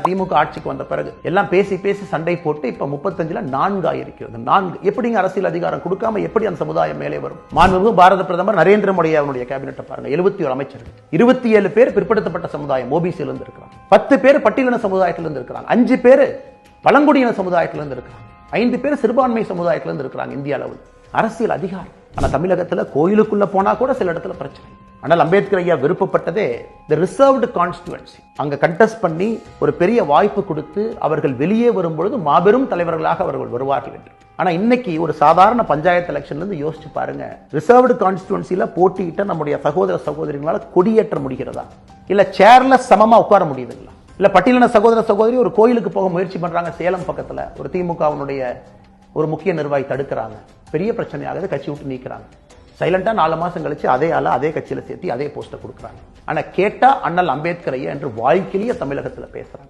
திமுக ஆட்சிக்கு வந்த பிறகு எல்லாம் பேசி பேசி சண்டை போட்டு இப்ப 35ல 4 ஆயிருக்கிறது. 4 எப்படிங்க அரசியல் அதிகாரம் கொடுக்காம எப்படி அந்த சமுதாயம் மேலே வரும்? மாண்புமிகு பாரத பிரதமர் நரேந்திர மோடி அவருடைய கேபினெட்டை பாருங்க. 71 அமைச்சர்கள், 27 பேர் பிற்படுத்தப்பட்ட சமுதாயம் ஓபிசியில இருந்து இருக்கிறாங்க, 10 பேர் பட்டியலின சமுதாயத்தில இருந்து இருக்கிறாங்க, 5 பேர் பழங்குடியின சமுதாயத்தில இருந்து இருக்கிறாங்க, 5 பேர் சிறுபான்மை சமுதாயத்தில இருந்து இருக்கிறாங்க. இந்திய அளவில் அரசியல் அதிகாரம். ஆனா தமிழகத்துல கோயிலுக்குள்ள போனா கூட சில இடத்துல பிரச்சனை. ஆனால் அம்பேத்கர் ஐயா விருப்பப்பட்டதே தி ரிசர்வ்டு கான்ஸ்டிட்யூன்சி. அங்க கண்டெஸ்ட் பண்ணி ஒரு பெரிய வாய்ப்பு கொடுத்து அவர்கள் வெளியே வரும்பொழுது மாபெரும் தலைவர்களாக அவர்கள் வருவார்கள் என்று. ஆனா இன்னைக்கு ஒரு சாதாரண பஞ்சாயத்து எலெக்ஷன்ல இருந்து யோசிச்சு பாருங்க, ரிசர்வ்டு கான்ஸ்டிட்யூன்சில போட்டியிட்ட நம்முடைய சகோதர சகோதரிகளால கொடியேற்ற முடிகிறதா? இல்ல சேர்ல சமமா உட்கார முடியுதுங்களா? இல்ல பட்டியலின சகோதர சகோதரி ஒரு கோயிலுக்கு போக முயற்சி பண்றாங்க, சேலம் பக்கத்துல ஒரு திமுகவினுடைய ஒரு முக்கிய நிர்வாகி தடுக்கிறாங்க, பெரிய பிரச்சனையாகுது, கட்சி விட்டு நீக்கிறாங்க. சைலண்டா 4 மாசம் கழிச்சு அதே ஆள அதே கட்சியில சேர்த்து அதே போஸ்ட கொடுக்குறாங்க. ஆனா கேட்டா அண்ணல் அம்பேத்கர் ஐயா என்று வாழ்க்கையிலேயே தமிழகத்துல பேசுறாங்க.